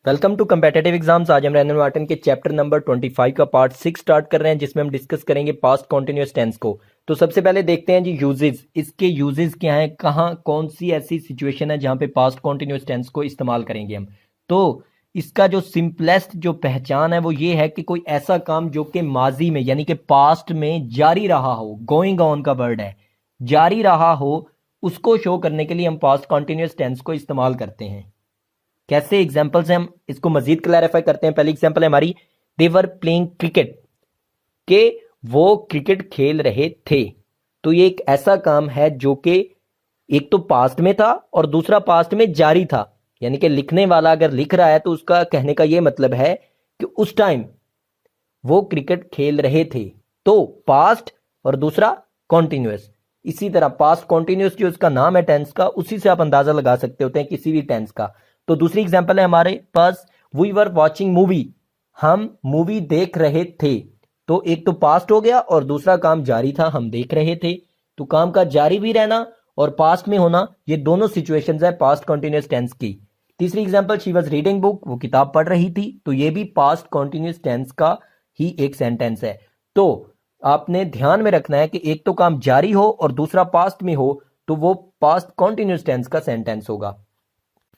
Welcome to competitive exams. आज हम Rhiannon Wharton के चैप्टर नंबर 25 का पार्ट 6 स्टार्ट कर रहे हैं, जिसमें हम डिस्कस करेंगे पास्ट कॉन्टिन्यूअस टेंस को। तो सबसे पहले देखते हैं जी यूजेस, इसके यूजेस क्या हैं, कहाँ कौन सी ऐसी सिचुएशन है जहाँ पे पास्ट कॉन्टिन्यूअस टेंस को इस्तेमाल करेंगे हम। तो इसका जो सिंपलेस्ट जो पहचान है वो ये है कि कोई ऐसा काम जो कि माजी में यानी कि पास्ट में जारी रहा हो, गोइंग ऑन का वर्ड है, जारी रहा हो, उसको शो करने के लिए हम पास्ट कॉन्टिन्यूअस टेंस को इस्तेमाल करते हैं। कैसे एग्जाम्पल्स हैं, हम इसको मजीद क्लैरिफाई करते हैं। पहली एग्जाम्पल है हमारी, दे वर प्लेइंग क्रिकेट, के वो क्रिकेट खेल रहे थे। तो ये एक ऐसा काम है जो कि एक तो पास्ट में था और दूसरा पास्ट में जारी था, यानी कि लिखने वाला अगर लिख रहा है तो उसका कहने का ये मतलब है कि उस टाइम वो क्रिकेट खेल रहे थे। तो पास्ट और दूसरा कॉन्टिन्यूअस। इसी तरह पास्ट कॉन्टिन्यूअस जो उसका नाम है टेंस का, उसी से आप अंदाजा लगा सकते होते हैं किसी भी टेंस का। तो दूसरी एग्जांपल है हमारे पास, वी वर वॉचिंग मूवी, हम मूवी देख रहे थे। तो एक तो पास्ट हो गया और दूसरा काम जारी था, हम देख रहे थे। तो काम का जारी भी रहना और पास्ट में होना, ये दोनों सिचुएशंस है पास्ट कॉन्टिन्यूअस टेंस की। तीसरी example, she was reading book, वो किताब पढ़ रही थी। तो ये भी पास्ट कॉन्टिन्यूअस टेंस का ही एक सेंटेंस है। तो आपने ध्यान में रखना है कि एक तो काम जारी हो और दूसरा पास्ट में हो, तो वो पास्ट कॉन्टिन्यूअस टेंस का सेंटेंस होगा।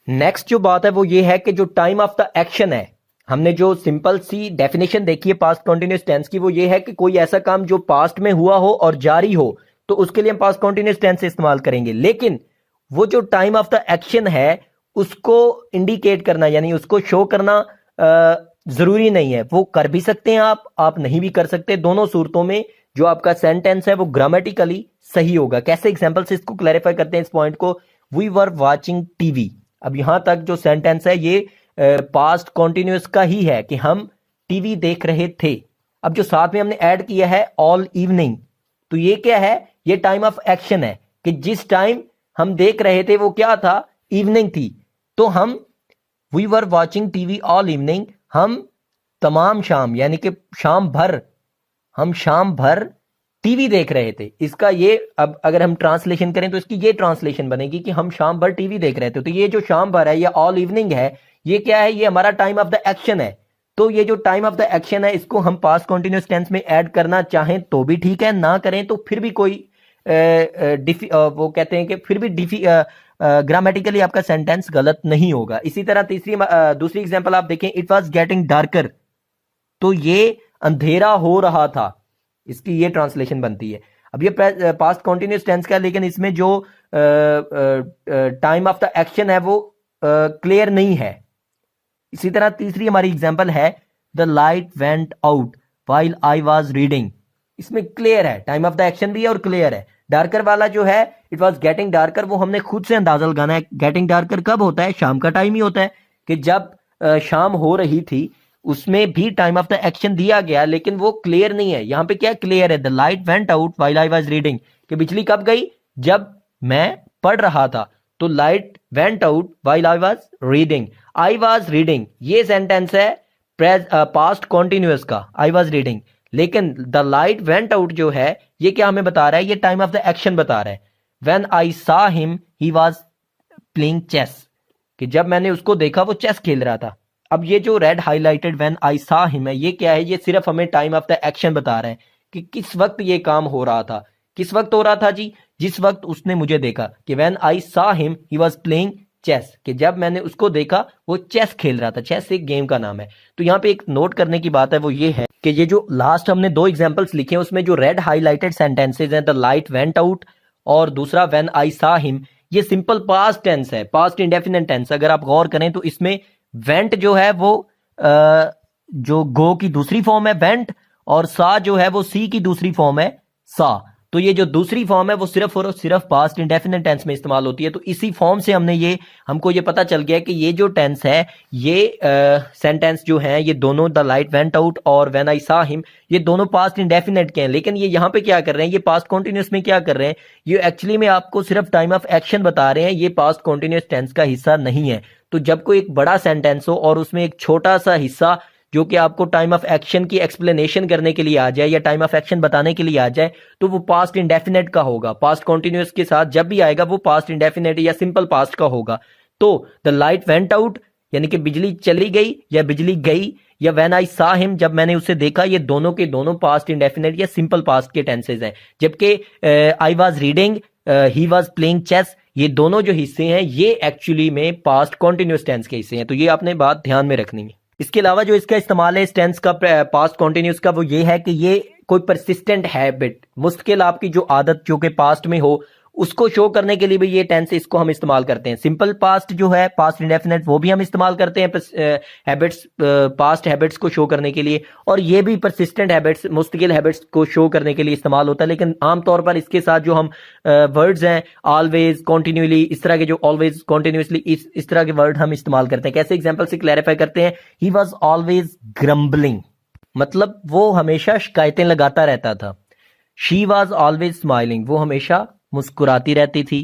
नेक्स्ट जो बात है वो ये है कि जो टाइम ऑफ द एक्शन है, हमने जो सिंपल सी डेफिनेशन देखी है पास्ट कॉन्टिन्यूअस टेंस की, वो ये है कि कोई ऐसा काम जो पास्ट में हुआ हो और जारी हो, तो उसके लिए हम पास्ट कॉन्टिन्यूअस टेंस इस्तेमाल करेंगे। लेकिन वो जो टाइम ऑफ द एक्शन है उसको इंडिकेट करना यानी उसको शो करना जरूरी नहीं है। वो कर भी सकते हैं आप नहीं भी कर सकते। दोनों सूरतों में जो आपका सेंटेंस है वो ग्रामेटिकली सही होगा। कैसे एग्जाम्पल से इसको क्लैरिफाई करते हैं इस पॉइंट को। वी वर वॉचिंग टीवी, अब यहां तक जो सेंटेंस है ये पास्ट कॉन्टिन्यूअस का ही है कि हम टीवी देख रहे थे। अब जो साथ में हमने ऐड किया है ऑल इवनिंग, तो ये क्या है, ये टाइम ऑफ एक्शन है कि जिस टाइम हम देख रहे थे वो क्या था, इवनिंग थी। तो हम we were watching TV all evening, हम तमाम शाम यानी कि शाम भर, हम शाम भर टीवी देख रहे थे। इसका ये अब अगर हम ट्रांसलेशन करें तो इसकी ये ट्रांसलेशन बनेगी कि हम शाम भर टीवी देख रहे थे। तो ये जो शाम भर है, ये ऑल इवनिंग है, ये क्या है, ये हमारा टाइम ऑफ द एक्शन है। तो ये जो टाइम ऑफ द एक्शन है इसको हम पास्ट कॉन्टिन्यूअस टेंस में ऐड करना चाहें तो भी ठीक है, ना करें तो फिर भी कोई वो कहते हैं कि फिर भी ग्रामेटिकली आपका सेंटेंस गलत नहीं होगा। इसी तरह दूसरी एग्जाम्पल आप देखें, इट वॉज गेटिंग डार्कर, तो ये अंधेरा हो रहा था, इसकी ये ट्रांसलेशन बनती है। अब ये पास्ट कॉन्टिन्यूअस टेंस का है, लेकिन इसमें जो टाइम ऑफ द एक्शन है वो क्लियर नहीं है। इसी तरह तीसरी हमारी एग्जांपल है, the light went out while I was reading, इसमें क्लियर है, टाइम ऑफ द एक्शन भी है और क्लियर है। डार्कर वाला जो है, इट वाज गेटिंग डार्कर, वो हमने खुद से अंदाजा लगाना है। गेटिंग डार्कर कब होता है, शाम का टाइम ही होता है, कि जब शाम हो रही थी। उसमें भी टाइम ऑफ द एक्शन दिया गया, लेकिन वो क्लियर नहीं है। यहां पे क्या क्लियर है, the light went out while I was reading, कि बिजली कब गई, जब मैं पढ़ रहा था। तो light went out while I was reading, I was reading, ये सेंटेंस है पास्ट कॉन्टिन्यूअस का, आई वाज रीडिंग। लेकिन द लाइट वेंट आउट जो है, ये क्या हमें बता रहा है, ये टाइम ऑफ द एक्शन बता रहा है। When I saw him he was playing chess, कि जब मैंने उसको देखा वो चेस खेल रहा था। अब ये जो red highlighted when I saw him है, ये क्या है, ये सिर्फ हमें टाइम ऑफ द एक्शन बता रहा है कि किस वक्त ये काम हो रहा था। किस वक्त हो रहा था जी, जिस वक्त उसने मुझे देखा, कि when I saw him he was playing chess, कि जब मैंने उसको देखा वो चेस खेल रहा था। चेस एक गेम का नाम है। तो यहाँ पे एक नोट करने की बात है वो ये है कि ये जो लास्ट हमने दो एग्जाम्पल्स लिखे हैं उसमें जो रेड हाईलाइटेड सेंटेंसेज हैं, द लाइट वेंट आउट और दूसरा व्हेन आई सा हिम, ये सिंपल पास्ट टेंस है, पास्ट इंडेफिनिट टेंस। अगर आप गौर करें तो इसमें वेंट जो है वो जो गो की दूसरी फॉर्म है वेंट, और सा जो है वो सी की दूसरी फॉर्म है सा। तो ये जो दूसरी फॉर्म है वो सिर्फ और सिर्फ पास्ट इंडेफिनिट टेंस में इस्तेमाल होती है। तो इसी फॉर्म से हमको ये पता चल गया कि ये जो टेंस है, ये सेंटेंस जो है, ये दोनों द लाइट वेंट आउट और व्हेन आई सा हिम, ये दोनों पास्ट इंडेफिनिट के हैं। लेकिन ये यहाँ पे क्या कर रहे हैं, ये पास्ट कॉन्टिन्यूअस में क्या कर रहे हैं, ये एक्चुअली में आपको सिर्फ टाइम ऑफ एक्शन बता रहे हैं, ये पास्ट कॉन्टिन्यूअस टेंस का हिस्सा नहीं है। तो जब कोई एक बड़ा सेंटेंस हो और उसमें एक छोटा सा हिस्सा जो कि आपको टाइम ऑफ एक्शन की एक्सप्लेनेशन करने के लिए आ जाए या टाइम ऑफ एक्शन बताने के लिए आ जाए, तो वो पास्ट इंडेफिनिट का होगा। पास्ट कॉन्टिन्यूअस के साथ जब भी आएगा वो पास्ट इंडेफिनिट या सिंपल पास्ट का होगा। तो द लाइट वेंट आउट, यानी कि बिजली चली गई या बिजली गई, या व्हेन आई सा हिम, जब मैंने उसे देखा, ये दोनों के दोनों पास्ट इंडेफिनिट या सिंपल पास्ट के टेंसेज हैं। जबकि I was reading, he was playing chess, ये दोनों जो हिस्से हैं ये एक्चुअली में पास्ट कॉन्टिन्यूस टेंस के हिस्से हैं। तो ये आपने बात ध्यान में रखनी है। इसके अलावा जो इसका इस्तेमाल है इस टेंस का पास्ट कॉन्टिन्यूस का, वो ये है कि ये कोई परसिस्टेंट हैबिट, मुश्किल आपकी जो आदत जो कि पास्ट में हो, उसको शो करने के लिए भी ये टेंस इसको हम इस्तेमाल करते हैं। सिंपल पास्ट जो है, पास्ट इंडेफिनिट, वो भी हम इस्तेमाल करते हैं हैबिट्स, पास्ट हैबिट्स को शो करने के लिए, और ये भी परसिस्टेंट हैबिट्स, मुस्तकिल हैबिट्स को शो करने के लिए इस्तेमाल होता है। लेकिन आमतौर पर इसके साथ जो हम वर्ड्स हैं, ऑलवेज, कॉन्टिन्यूअली, इस तरह के जो ऑलवेज, कॉन्टिन्यूसली, इस तरह के वर्ड हम इस्तेमाल करते हैं। कैसे एग्जाम्पल से क्लैरिफाई करते हैं। ही वॉज ऑलवेज ग्रम्बलिंग, मतलब वो हमेशा शिकायतें लगाता रहता था। शी वॉज ऑलवेज स्माइलिंग, वो हमेशा मुस्कुराती रहती थी।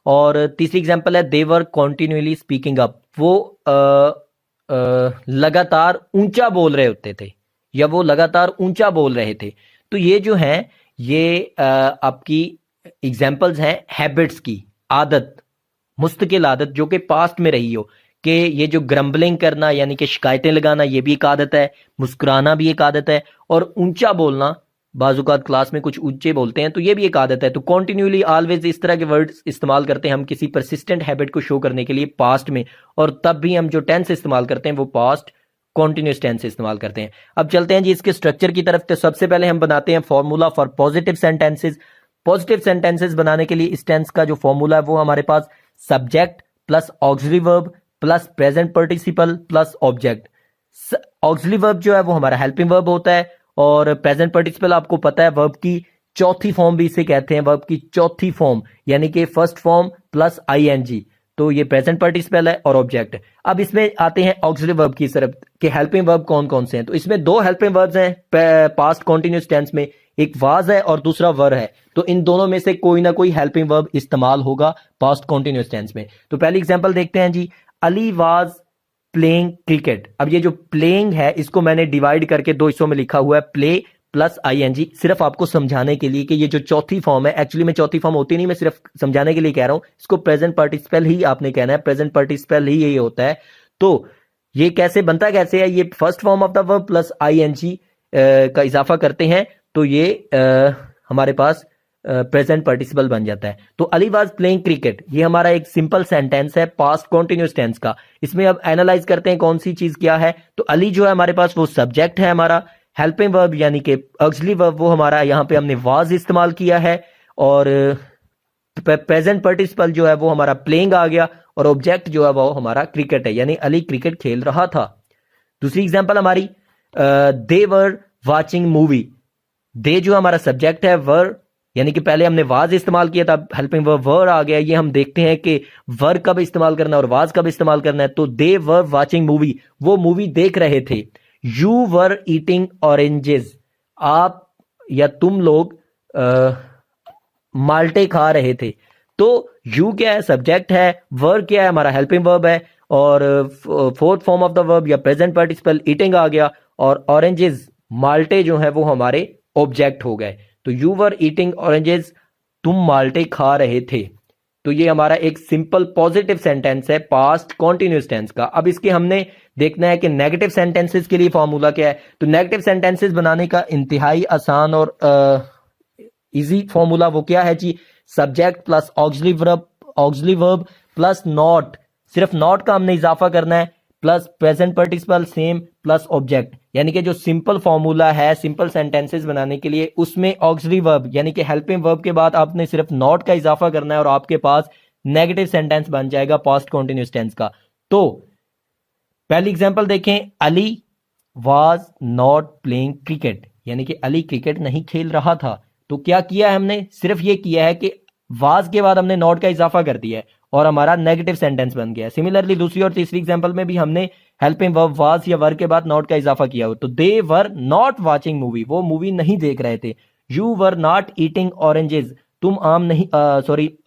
और तीसरी एग्जांपल है दे वर कॉन्टिन्यूअली स्पीकिंग अप, वो लगातार ऊंचा बोल रहे होते थे, या वो लगातार ऊंचा बोल रहे थे। तो ये जो है ये आपकी एग्जांपल्स हैं हैबिट्स की, आदत, मुस्तकिल आदत जो कि पास्ट में रही हो। कि ये जो ग्रम्बलिंग करना यानी कि शिकायतें लगाना, ये भी एक आदत है, मुस्कुराना भी एक आदत है, और ऊंचा बोलना, बाजुकात क्लास में कुछ ऊंचे बोलते हैं, तो ये भी एक आदत है। तो कॉन्टिन्यूअली, ऑलवेज, इस तरह के वर्ड्स इस्तेमाल करते हैं हम किसी परसिस्टेंट हैबिट को शो करने के लिए पास्ट में, और तब भी हम जो टेंस इस्तेमाल करते हैं वो पास्ट कॉन्टिन्यूस टेंस इस्तेमाल करते हैं। अब चलते हैं जी इसके स्ट्रक्चर की तरफ। तो सबसे पहले हम बनाते हैं formula for positive sentences. Positive sentences बनाने के लिए इस टेंस का जो फॉर्मूला है वो हमारे पास subject plus auxiliary verb plus present participle plus object. Auxiliary verb जो है वो हमारा हेल्पिंग वर्ब होता है, और प्रेजेंट पार्टिसिपल आपको पता है वर्ब की चौथी फॉर्म भी इसे कहते हैं, वर्ब की चौथी फॉर्म यानी कि फर्स्ट फॉर्म प्लस आईएनजी, तो ये प्रेजेंट पार्टिसिपल है और ऑब्जेक्ट। अब इसमें आते हैं ऑक्सिलरी वर्ब की तरफ कि हेल्पिंग वर्ब कौन कौन से हैं। तो इसमें दो हेल्पिंग वर्ब्स हैं पास्ट कॉन्टिन्यूस टेंस में, एक वाज है और दूसरा वर है। तो इन दोनों में से कोई ना कोई हेल्पिंग वर्ब इस्तेमाल होगा पास्ट कॉन्टिन्यूस टेंस में। तो पहली एग्जांपल देखते हैं जी, अली वाज प्लेइंग क्रिकेट। अब ये जो प्लेइंग है इसको मैंने डिवाइड करके दो हिस्सों में लिखा हुआ है, प्ले प्लस आईएनजी, सिर्फ आपको समझाने के लिए कि ये जो चौथी फॉर्म है, एक्चुअली में चौथी फॉर्म होती नहीं, मैं सिर्फ समझाने के लिए कह रहा हूं। इसको प्रेजेंट पार्टिसिपल ही आपने कहना है, प्रेजेंट पार्टिसिपल ही यही होता है। तो ये कैसे बनता कैसे है, ये first form of the verb plus ING का इजाफा करते हैं तो ये हमारे पास प्रेजेंट पार्टिसिपल बन जाता है। तो अली वाज प्लेइंग क्रिकेट, ये हमारा एक सिंपल सेंटेंस है पास्ट कॉन्टिन्यूस टेंस का। इसमें अब एनालाइज करते हैं कौन सी चीज क्या है। तो अली जो है हमारे पास वो सब्जेक्ट है हमारा, हेल्पिंग वर्ब यानी कि ऑक्सिलरी वर्ब वो हमारा यहाँ पे हमने वाज इस्तेमाल किया है, और प्रेजेंट पार्टिसिपल जो है वो हमारा प्लेइंग आ गया, और ऑब्जेक्ट जो है वो हमारा क्रिकेट है, यानी अली क्रिकेट खेल रहा था। दूसरी एग्जांपल हमारी दे वर वाचिंग मूवी। दे जो हमारा सब्जेक्ट है, वर यानी कि पहले हमने वाज इस्तेमाल किया था, हेल्पिंग वर्ब वर आ गया। ये हम देखते हैं कि वर कब इस्तेमाल करना है और वाज कब इस्तेमाल करना है। तो दे वर वाचिंग मूवी, वो मूवी देख रहे थे। यू वर ईटिंग ऑरेंजेस, आप या तुम लोग माल्टे खा रहे थे। तो यू क्या है, सब्जेक्ट है, वर क्या है, हमारा हेल्पिंग वर्ब है, और fourth form of the verb या प्रेजेंट पार्टिसिपल ईटिंग आ गया, और ऑरेंजेस माल्टे जो है वो हमारे ऑब्जेक्ट हो गए। तो यू वर ईटिंग ऑरेंजेस, तुम माल्टे खा रहे थे। तो ये हमारा एक सिंपल पॉजिटिव सेंटेंस है पास्ट कॉन्टिन्यूस टेंस का। अब इसके हमने देखना है कि नेगेटिव सेंटेंसेस के लिए फॉर्मूला क्या है। तो नेगेटिव सेंटेंसेस बनाने का इंतहाई आसान और इजी फॉर्मूला वो क्या है जी, subject plus auxiliary verb plus not, सिर्फ नॉट का हमने इजाफा करना है, plus present participle same plus object. यानी कि जो सिंपल फॉर्मूला है सिंपल सेंटेंसेस बनाने के लिए, उसमें ऑक्सिलरी वर्ब यानी कि हेल्पिंग वर्ब के बाद आपने सिर्फ नॉट का इजाफा करना है, और आपके पास नेगेटिव सेंटेंस बन जाएगा पास्ट कॉन्टिन्यूस टेंस का। तो पहली एग्जांपल देखें, Ali was not playing cricket, यानी कि अली क्रिकेट नहीं खेल रहा था। तो क्या किया है हमने, सिर्फ ये किया है कि वाज के बाद हमने नॉट का इजाफा कर दिया है और हमारा नेगेटिव सेंटेंस बन गया है। सिमिलरली दूसरी और तीसरी एग्जांपल में भी हमने हेल्पिंग वर्ब वाज या वर के बाद नॉट का इजाफा किया हो। तो दे वर नॉट वाचिंग मूवी, वो मूवी नहीं देख रहे थे। You were not eating oranges, तुम आम नहीं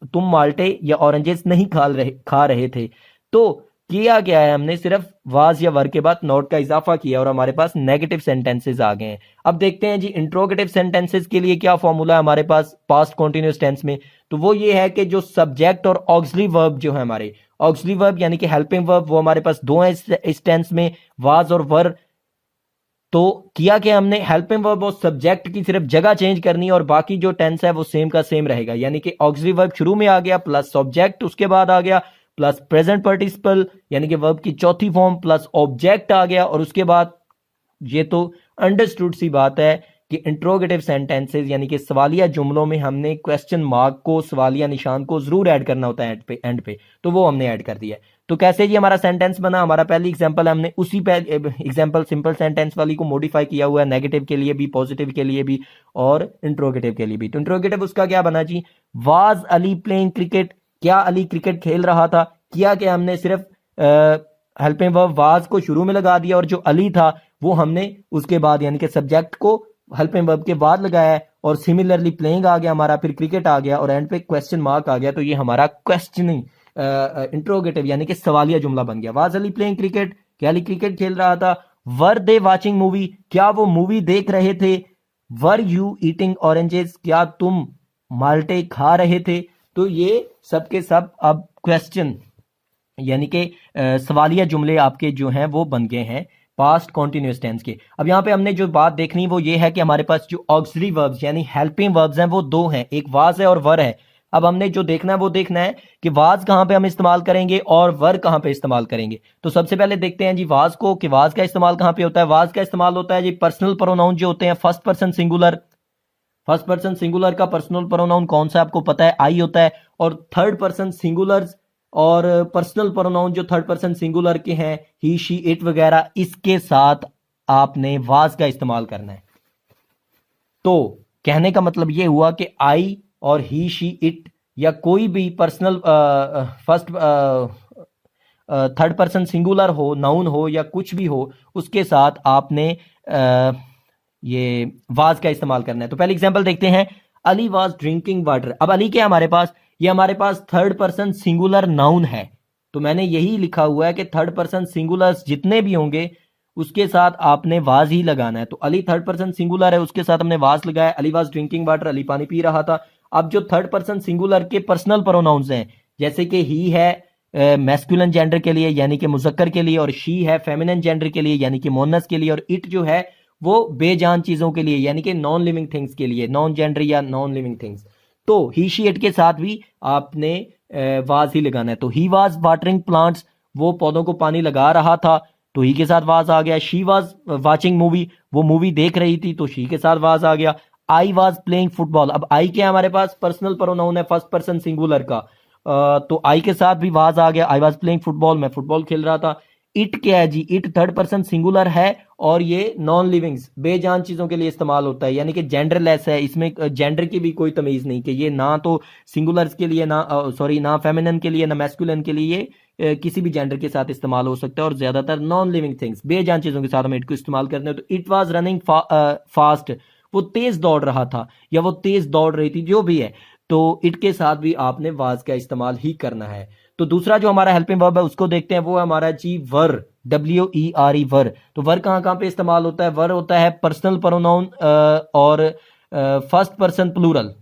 तुम माल्टे या ऑरेंजेस नहीं खा रहे थे। तो किया क्या है, हमने सिर्फ वाज या वर के बाद नॉट का इजाफा किया और हमारे पास नेगेटिव सेंटेंसेस आ गए हैं। अब देखते हैं जी इंट्रोगेटिव सेंटेंसेस के लिए क्या फॉर्मूला है हमारे पास पास्ट कॉन्टिन्यूस टेंस में। तो वो ये है कि जो सब्जेक्ट और ऑक्सिलरी वर्ब जो है हमारे, ऑक्सिलरी वर्ब यानी कि हेल्पिंग वर्ब वो हमारे पास दो हैं इस टेंस में, वाज और वर। तो किया कि हमने हेल्पिंग वर्ब और सब्जेक्ट की सिर्फ जगह चेंज करनी है और बाकी जो टेंस है वो सेम का सेम रहेगा, यानी कि ऑक्सिलरी वर्ब शुरू में आ गया प्लस सब्जेक्ट उसके बाद आ गया प्लस प्रेजेंट पार्टिसिपल यानी कि वर्ब की चौथी फॉर्म प्लस ऑब्जेक्ट आ गया, और उसके बाद ये तो अंडरस्टूड सी बात है कि इंट्रोगेटिव सेंटेंसेस यानी कि सवालिया जुमलों में हमने क्वेश्चन मार्क को, सवालिया निशान को जरूर ऐड करना होता है एंड पे, तो वो हमने ऐड कर दिया है। तो कैसे जी हमारा सेंटेंस बना, हमारा पहली एग्जांपल है, हमने उसी एग्जांपल सिंपल सेंटेंस वाली को मॉडिफाई किया हुआ है, नेगेटिव के लिए भी, पॉजिटिव के लिए भी और इंट्रोगेटिव के लिए भी। तो इंट्रोगेटिव उसका क्या बना जी, वाज अली प्लेइंग क्रिकेट, क्या अली क्रिकेट खेल रहा था। किया कि हमने सिर्फ हेल्पिंग वर्ब वाज को शुरू में लगा दिया और जो अली था वो हमने उसके बाद यानी कि सब्जेक्ट को हेल्पिंग वर्ब के बाद लगाया है, और सिमिलरली प्लेइंग आ गया हमारा, फिर क्रिकेट आ गया और एंड पे क्वेश्चन मार्क आ गया। तो ये हमारा क्वेश्चनिंग इंट्रोगेटिव यानी कि सवालिया जुमला बन गया। वाज अली प्लेइंग क्रिकेट, क्या अली क्रिकेट खेल रहा था। वर दे वाचिंग मूवी, क्या वो मूवी देख रहे थे। वर यू ईटिंग ऑरेंजेस, क्या तुम माल्टे खा रहे थे। तो ये सब के सब अब क्वेश्चन यानी कि सवालिया जुमले आपके जो हैं वो बन गए हैं पास्ट कॉन्टिन्यूस टेंस के। अब यहाँ पे हमने जो बात देखनी वो ये है कि हमारे पास जो ऑक्सिलरी वर्ब्स यानी हेल्पिंग वर्ब्स हैं वो दो हैं, एक वाज है और वर है। अब हमने जो देखना है वो देखना है कि वाज कहाँ पे हम इस्तेमाल करेंगे और वर कहाँ पे इस्तेमाल करेंगे। तो सबसे पहले देखते हैं जी वाज को, कि वाज का इस्तेमाल कहाँ पे होता है। वाज का इस्तेमाल होता है जी पर्सनल प्रोनाउन जो होते हैं, first person singular. First person singular का पर्सनल प्रोनाउन कौन सा आपको पता है, आई होता है। और थर्ड पर्सन सिंगुलर और पर्सनल प्रोनाउन जो थर्ड पर्सन सिंगुलर के हैं, ही शी इट वगैरह, इसके साथ आपने वाज का इस्तेमाल करना है। तो कहने का मतलब यह हुआ कि आई और ही शी इट या कोई भी personal first third person singular हो, नाउन हो या कुछ भी हो, उसके साथ आपने ये वाज का इस्तेमाल करना है। तो पहले एग्जांपल देखते हैं, अली वाज ड्रिंकिंग वाटर। अब अली क्या हमारे पास, ये हमारे पास थर्ड पर्सन सिंगुलर नाउन है, तो मैंने यही लिखा हुआ है कि थर्ड पर्सन सिंगुलर्स जितने भी होंगे उसके साथ आपने वाज ही लगाना है। तो अली थर्ड पर्सन सिंगुलर है, उसके साथ हमने वाज लगाया। Ali was drinking water, Ali पानी पी रहा था। अब जो थर्ड पर्सन सिंगुलर के पर्सनल प्रोनाउंस हैं, जैसे कि ही है मैस्कुलिन जेंडर के लिए यानी कि मुजक्कर के लिए, और शी है फेमिनिन जेंडर के लिए यानी कि मोनस के लिए, और इट जो है वो बेजान चीजों के लिए यानी कि नॉन लिविंग थिंग्स के लिए, नॉन जेंडर या नॉन लिविंग थिंग्स। तो ही शी इट के साथ भी आपने वाज ही लगाना है। तो ही वाज वाटरिंग प्लांट्स, वो पौधों को पानी लगा रहा था, तो ही के साथ वाज आ गया। शी वाज वाचिंग मूवी, वो मूवी देख रही थी, तो शी के साथ वाज आ गया। आई वाज प्लेइंग फुटबॉल, अब आई क्या हमारे पास पर्सनल प्रोनाउन है फर्स्ट पर्सन सिंगुलर का, तो आई के साथ भी वाज आ गया। आई वाज प्लेइंग फुटबॉल, मैं फुटबॉल खेल रहा था। इट क्या है जी, इट थर्ड पर्सन सिंगुलर है और ये नॉन लिविंग्स बेजान चीजों के लिए इस्तेमाल होता है, यानी कि जेंडरलेस है, इसमें जेंडर की भी कोई तमीज नहीं कि ये ना तो सिंगुलर्स के लिए, ना सॉरी ना फेमिनिन के लिए ना मैस्कुलिन के लिए, ये किसी भी जेंडर के साथ इस्तेमाल हो सकता है, और ज्यादातर नॉन लिविंग थिंग्स बेजान चीजों के साथ हम इट को इस्तेमाल करते हैं। तो इट वॉज रनिंग फास्ट, वो तेज दौड़ रहा था या वो तेज दौड़ रही थी, जो भी है, तो इट के साथ भी आपने वाज का इस्तेमाल ही करना है। तो दूसरा जो हमारा हेल्पिंग वर्ब है उसको देखते हैं, वो है हमारा जी वर, WERE वर। तो वर कहाँ कहाँ पे इस्तेमाल होता है, वर होता है पर्सनल प्रोनाउन और first person plural.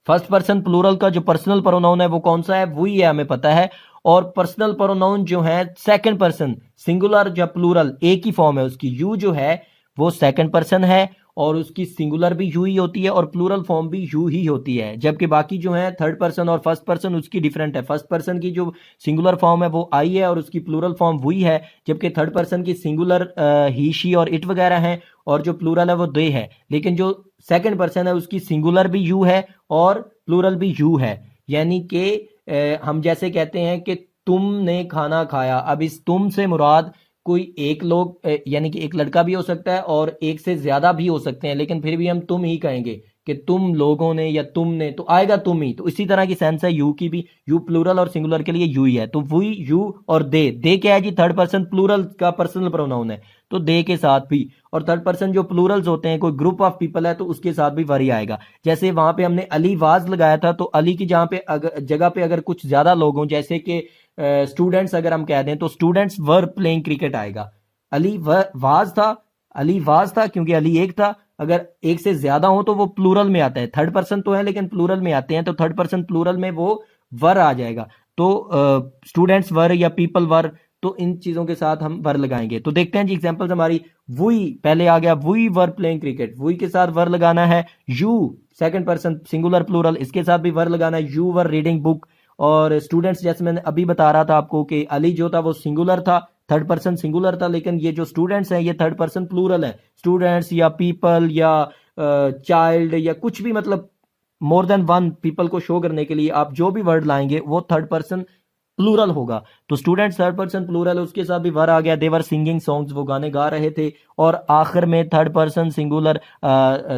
First person plural का जो पर्सनल प्रोनाउन है वो कौन सा है, वही है, हमें पता है। और पर्सनल प्रोनाउन जो है सेकंड पर्सन सिंगुलर या प्लूरल एक ही फॉर्म है उसकी, यू जो है वो सेकंड पर्सन है और उसकी सिंगुलर भी यू ही होती है और प्लूरल फॉर्म भी यू ही होती है, जबकि बाकी जो है थर्ड पर्सन और फर्स्ट पर्सन उसकी डिफरेंट है। फर्स्ट पर्सन की जो सिंगुलर फॉर्म है वो आई है और उसकी प्लूरल फॉर्म वही है, जबकि थर्ड पर्सन की सिंगुलर ही शी और इट वगैरह हैं और जो प्लूरल है वो दे है। लेकिन जो सेकंड पर्सन है उसकी सिंगुलर भी यू है और प्लूरल भी यू है, यानी कि हम जैसे कहते हैं कि तुमने खाना खाया। अब इस तुम से मुराद कोई एक लोग यानी कि एक लड़का भी हो सकता है और एक से ज्यादा भी हो सकते हैं, लेकिन फिर भी हम तुम ही कहेंगे कि तुम लोगों ने या तुमने, तो आएगा तुम ही। तो इसी तरह की सेंस है यू की भी, यू प्लूरल और सिंगुलर के लिए यू ही है। तो वही यू और दे क्या है जी, थर्ड पर्सन प्लूरल का पर्सनल प्रोनाउन है, तो दे के साथ भी। और थर्ड पर्सन जो प्लूरल्स होते हैं, कोई ग्रुप ऑफ पीपल है, तो उसके साथ भी वरी आएगा। जैसे वहां पे हमने अली वाज लगाया था, तो अली की जहां पे जगह पे अगर कुछ ज्यादा लोग हों, जैसे कि स्टूडेंट्स अगर हम कह दें, तो स्टूडेंट्स वर प्लेइंग क्रिकेट आएगा। अली वाज था, अली वाज था क्योंकि अली एक था। अगर एक से ज्यादा हो तो वो प्लूरल में आता है, थर्ड पर्सन तो है लेकिन प्लूरल में आते हैं, तो थर्ड पर्सन प्लूरल में वो वर आ जाएगा। तो स्टूडेंट्स वर या पीपल वर, तो इन चीजों के साथ हम वर लगाएंगे। तो देखते हैं जी एग्जांपल्स हमारी। वी पहले आ गया, we were playing cricket, we के साथ वर लगाना है। You second person singular plural, इसके साथ भी वर लगाना है, यू वर रीडिंग बुक। और स्टूडेंट्स जैसे मैंने अभी बता रहा था आपको कि अली जो था वो सिंगुलर था, थर्ड पर्सन सिंगुलर था, लेकिन ये जो स्टूडेंट्स हैं ये थर्ड पर्सन प्लूरल है। स्टूडेंट्स या पीपल या चाइल्ड या कुछ भी, मतलब मोर देन वन पीपल को शो करने के लिए आप जो भी वर्ड लाएंगे वो थर्ड पर्सन प्लूरल होगा। तो स्टूडेंट थर्ड पर्सन प्लूरल है, उसके साथ भी वर आ गया। देवर सिंगिंग सॉन्ग्स, वो गाने गा रहे थे। और आखिर में third person singular,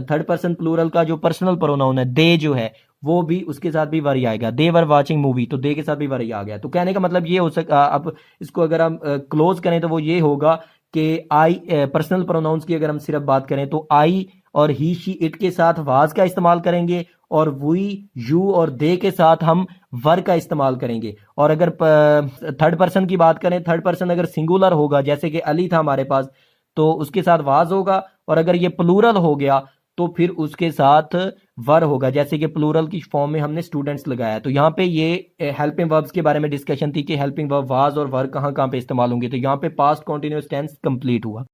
third person plural का जो पर्सनल प्रोनाउन है दे जो है, वो भी उसके साथ भी वर ही आएगा। दे वर वाचिंग मूवी, तो दे के साथ भी वर ही आ गया। तो कहने का मतलब ये हो सकता, अब इसको अगर हम क्लोज करें तो वो ये होगा कि आई पर्सनल प्रोनाउंस की अगर हम सिर्फ बात करें तो आई और ही शी इट के साथ वाज का इस्तेमाल करेंगे, और वी यू और दे के साथ हम वर का इस्तेमाल करेंगे। और अगर थर्ड पर्सन की बात करें, थर्ड पर्सन अगर सिंगुलर होगा जैसे कि अली था हमारे पास, तो उसके साथ वाज होगा। और अगर ये प्लूरल हो गया तो फिर उसके साथ वर होगा, जैसे कि प्लूरल की फॉर्म में हमने स्टूडेंट्स लगाया। तो यहाँ पे ये हेल्पिंग वर्ब्स के बारे में डिस्कशन थी कि हेल्पिंग वर्ब वाज और वर कहाँ कहाँ पे इस्तेमाल होंगे। तो यहाँ पे पास्ट कॉन्टिन्यूअस टेंस कंप्लीट हुआ।